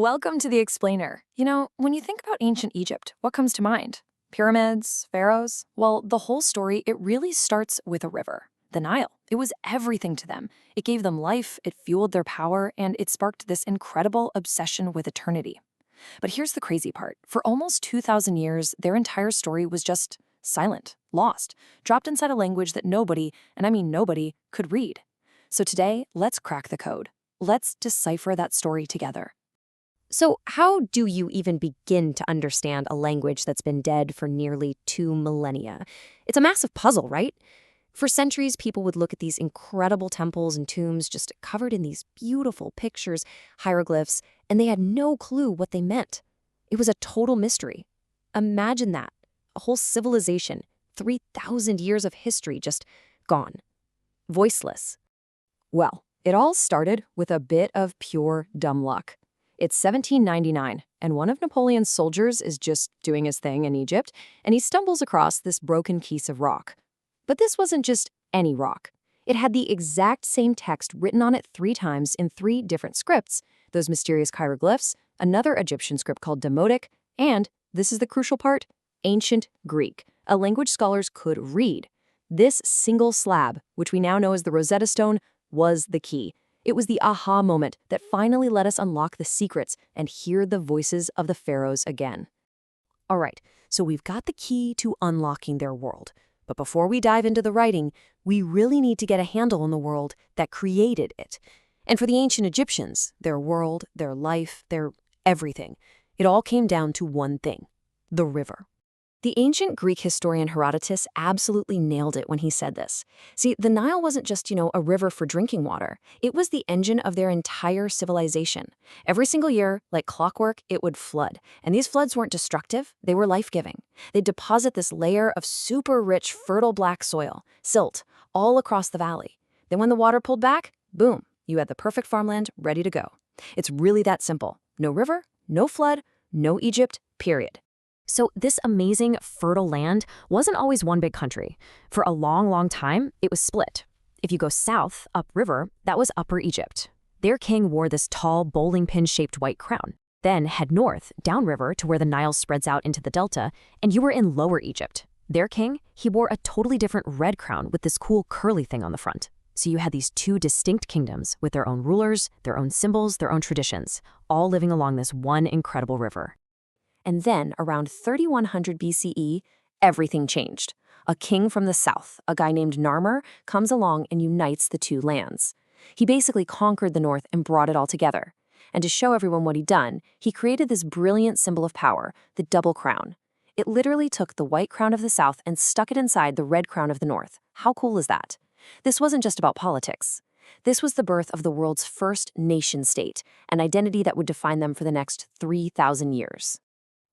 Welcome to The Explainer. When you think about ancient Egypt, what comes to mind? Pyramids, pharaohs? Well, the whole story, it really starts with a river. The Nile. It was everything to them. It gave them life, it fueled their power, and it sparked this incredible obsession with eternity. But here's the crazy part. For almost 2,000 years, their entire story was just silent, lost, dropped inside a language that nobody, and I mean nobody, could read. So today, let's crack the code. Let's decipher that story together. So how do you even begin to understand a language that's been dead for nearly 2 millennia? It's a massive puzzle, right? For centuries, people would look at these incredible temples and tombs just covered in these beautiful pictures, hieroglyphs, and they had no clue what they meant. It was a total mystery. Imagine that. A whole civilization, 3,000 years of history just gone. Voiceless. Well, it all started with a bit of pure dumb luck. It's 1799, and one of Napoleon's soldiers is just doing his thing in Egypt, and he stumbles across this broken piece of rock. But this wasn't just any rock. It had the exact same text written on it 3 times in 3 different scripts, those mysterious hieroglyphs, another Egyptian script called Demotic, and, this is the crucial part, ancient Greek, a language scholars could read. This single slab, which we now know as the Rosetta Stone, was the key. It was the aha moment that finally let us unlock the secrets and hear the voices of the pharaohs again. All right, so we've got the key to unlocking their world. But before we dive into the writing, we really need to get a handle on the world that created it. And for the ancient Egyptians, their world, their life, their everything, it all came down to one thing: the river. The ancient Greek historian Herodotus absolutely nailed it when he said this. See, the Nile wasn't just, a river for drinking water. It was the engine of their entire civilization. Every single year, like clockwork, it would flood. And these floods weren't destructive, they were life-giving. They'd deposit this layer of super rich, fertile black soil, silt, all across the valley. Then when the water pulled back, boom, you had the perfect farmland ready to go. It's really that simple. No river, no flood, no Egypt, period. So this amazing, fertile land wasn't always one big country. For a long, long time, it was split. If you go south, upriver, that was Upper Egypt. Their king wore this tall, bowling pin-shaped white crown. Then head north, downriver to where the Nile spreads out into the delta, and you were in Lower Egypt. Their king, he wore a totally different red crown with this cool curly thing on the front. So you had these 2 distinct kingdoms with their own rulers, their own symbols, their own traditions, all living along this one incredible river. And then, around 3100 BCE, everything changed. A king from the south, a guy named Narmer, comes along and unites the 2 lands. He basically conquered the north and brought it all together. And to show everyone what he'd done, he created this brilliant symbol of power, the double crown. It literally took the white crown of the south and stuck it inside the red crown of the north. How cool is that? This wasn't just about politics. This was the birth of the world's first nation-state, an identity that would define them for the next 3,000 years.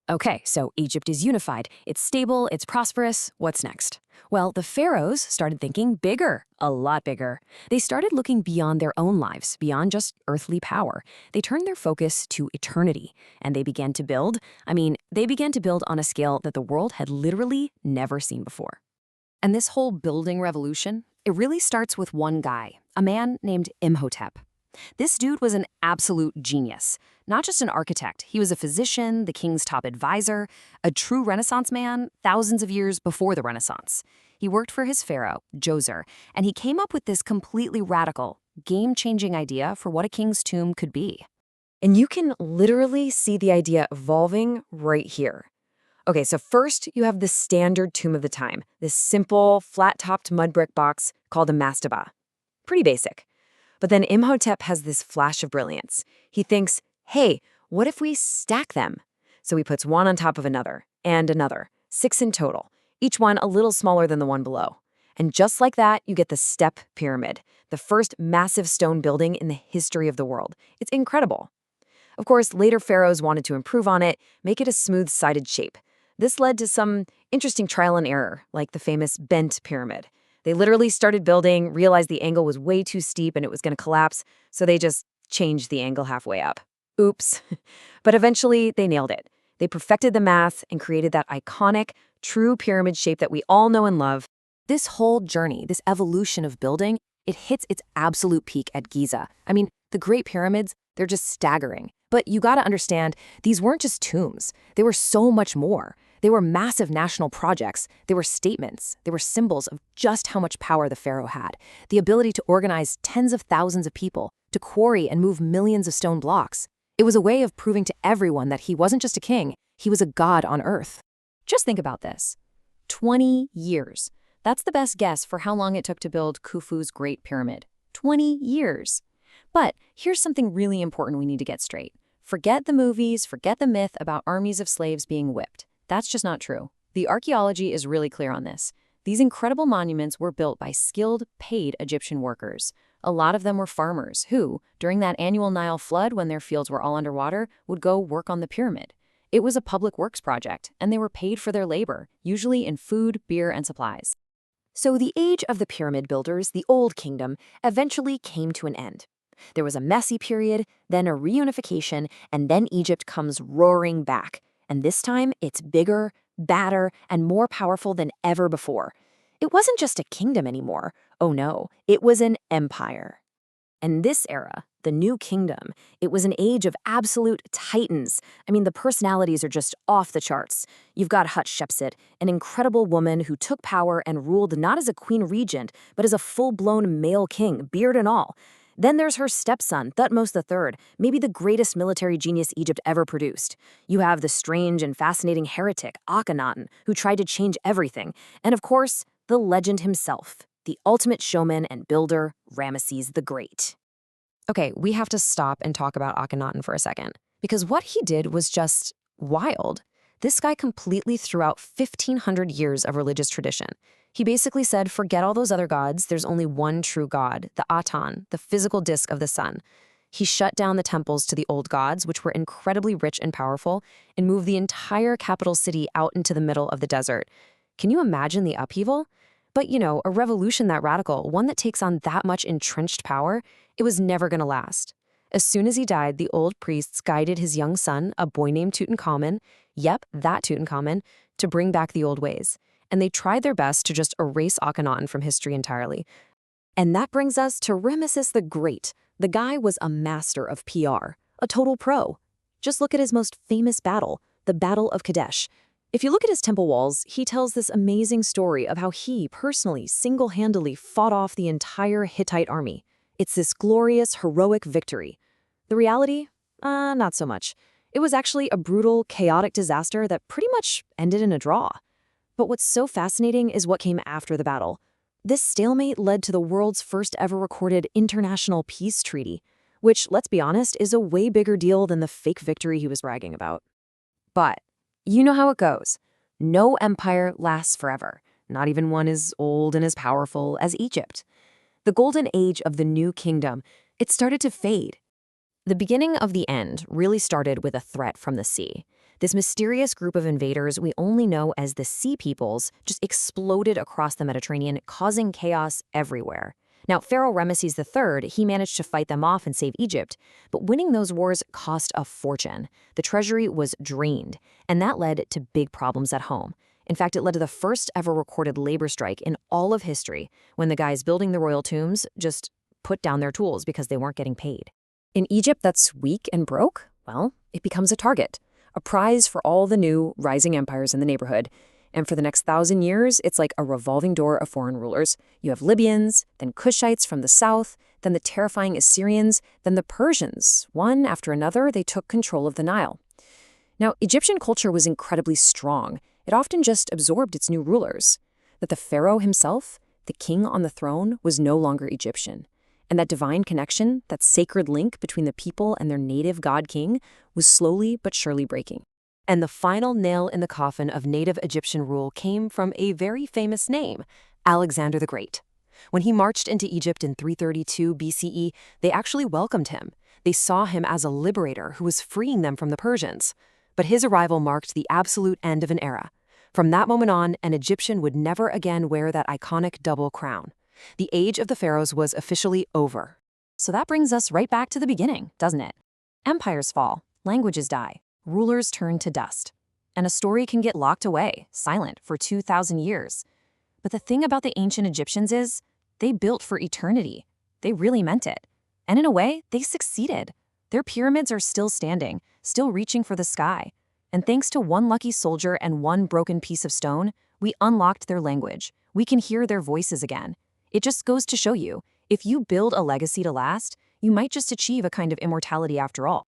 Okay, so Egypt is unified, it's stable, it's prosperous. What's next? Well, the pharaohs started thinking bigger, a lot bigger. They started looking beyond their own lives, beyond just earthly power. They turned their focus to eternity, and they began to build on a scale that the world had literally never seen before. And this whole building revolution, it really starts with one guy, a man named Imhotep. This dude was an absolute genius. Not just an architect, he was a physician, the king's top advisor, a true Renaissance man thousands of years before the Renaissance. He worked for his pharaoh, Djoser, and he came up with this completely radical, game-changing idea for what a king's tomb could be. And you can literally see the idea evolving right here. Okay, so first you have the standard tomb of the time, this simple, flat-topped mud brick box called a mastaba. Pretty basic. But then Imhotep has this flash of brilliance. He thinks, hey, what if we stack them? So he puts one on top of another, and another, 6 in total, each one a little smaller than the one below. And just like that, you get the step pyramid, the first massive stone building in the history of the world. It's incredible. Of course, later pharaohs wanted to improve on it, make it a smooth-sided shape. This led to some interesting trial and error, like the famous bent pyramid. They literally started building, realized the angle was way too steep and it was going to collapse, so they just changed the angle halfway up. Oops. But eventually, they nailed it. They perfected the math and created that iconic, true pyramid shape that we all know and love. This whole journey, this evolution of building, it hits its absolute peak at Giza. I mean, the Great Pyramids, they're just staggering. But you gotta understand, these weren't just tombs. They were so much more. They were massive national projects. They were statements. They were symbols of just how much power the pharaoh had. The ability to organize tens of thousands of people, to quarry and move millions of stone blocks. It was a way of proving to everyone that he wasn't just a king, he was a god on earth. Just think about this. 20 years. That's the best guess for how long it took to build Khufu's Great Pyramid. 20 years. But here's something really important we need to get straight. Forget the movies, forget the myth about armies of slaves being whipped. That's just not true. The archaeology is really clear on this. These incredible monuments were built by skilled, paid Egyptian workers. A lot of them were farmers who, during that annual Nile flood when their fields were all underwater, would go work on the pyramid. It was a public works project, and they were paid for their labor, usually in food, beer, and supplies. So the age of the pyramid builders, the Old Kingdom, eventually came to an end. There was a messy period, then a reunification, and then Egypt comes roaring back. And this time, it's bigger, badder, and more powerful than ever before. It wasn't just a kingdom anymore. Oh no, it was an empire. And this era, the New Kingdom, it was an age of absolute titans. I mean, the personalities are just off the charts. You've got Hatshepsut, an incredible woman who took power and ruled not as a queen regent, but as a full-blown male king, beard and all. Then there's her stepson, Thutmose III, maybe the greatest military genius Egypt ever produced. You have the strange and fascinating heretic, Akhenaten, who tried to change everything. And of course, the legend himself, the ultimate showman and builder, Ramesses the Great. Okay, we have to stop and talk about Akhenaten for a second, because what he did was just wild. This guy completely threw out 1,500 years of religious tradition. He basically said, forget all those other gods, there's only one true god, the Aten, the physical disk of the sun. He shut down the temples to the old gods, which were incredibly rich and powerful, and moved the entire capital city out into the middle of the desert. Can you imagine the upheaval? But you know, a revolution that radical, one that takes on that much entrenched power, it was never going to last. As soon as he died, the old priests guided his young son, a boy named Tutankhamun, yep, that Tutankhamun, to bring back the old ways. And they tried their best to just erase Akhenaten from history entirely. And that brings us to Ramesses the Great. The guy was a master of PR, a total pro. Just look at his most famous battle, the Battle of Kadesh. If you look at his temple walls, he tells this amazing story of how he personally, single-handedly fought off the entire Hittite army. It's this glorious, heroic victory. The reality? Not so much. It was actually a brutal, chaotic disaster that pretty much ended in a draw. But what's so fascinating is what came after the battle. This stalemate led to the world's first ever recorded international peace treaty, which, let's be honest, is a way bigger deal than the fake victory he was bragging about. But you know how it goes. No empire lasts forever, not even one as old and as powerful as Egypt. The golden age of the New Kingdom, it started to fade. The beginning of the end really started with a threat from the sea. This mysterious group of invaders we only know as the Sea Peoples just exploded across the Mediterranean, causing chaos everywhere. Now, Pharaoh Ramesses III, he managed to fight them off and save Egypt, but winning those wars cost a fortune. The treasury was drained, and that led to big problems at home. In fact, it led to the first ever recorded labor strike in all of history, when the guys building the royal tombs just put down their tools because they weren't getting paid. In Egypt that's weak and broke, well, it becomes a target. A prize for all the new, rising empires in the neighborhood. And for the next 1,000 years, it's like a revolving door of foreign rulers. You have Libyans, then Cushites from the south, then the terrifying Assyrians, then the Persians. One after another, they took control of the Nile. Now, Egyptian culture was incredibly strong. It often just absorbed its new rulers. That the pharaoh himself, the king on the throne, was no longer Egyptian. And that divine connection, that sacred link between the people and their native god-king, was slowly but surely breaking. And the final nail in the coffin of native Egyptian rule came from a very famous name, Alexander the Great. When he marched into Egypt in 332 BCE, they actually welcomed him. They saw him as a liberator who was freeing them from the Persians. But his arrival marked the absolute end of an era. From that moment on, an Egyptian would never again wear that iconic double crown. The age of the pharaohs was officially over. So that brings us right back to the beginning, doesn't it? Empires fall, languages die, rulers turn to dust. And a story can get locked away, silent, for 2,000 years. But the thing about the ancient Egyptians is, they built for eternity. They really meant it. And in a way, they succeeded. Their pyramids are still standing, still reaching for the sky. And thanks to one lucky soldier and one broken piece of stone, we unlocked their language. We can hear their voices again. It just goes to show you, if you build a legacy to last, you might just achieve a kind of immortality after all.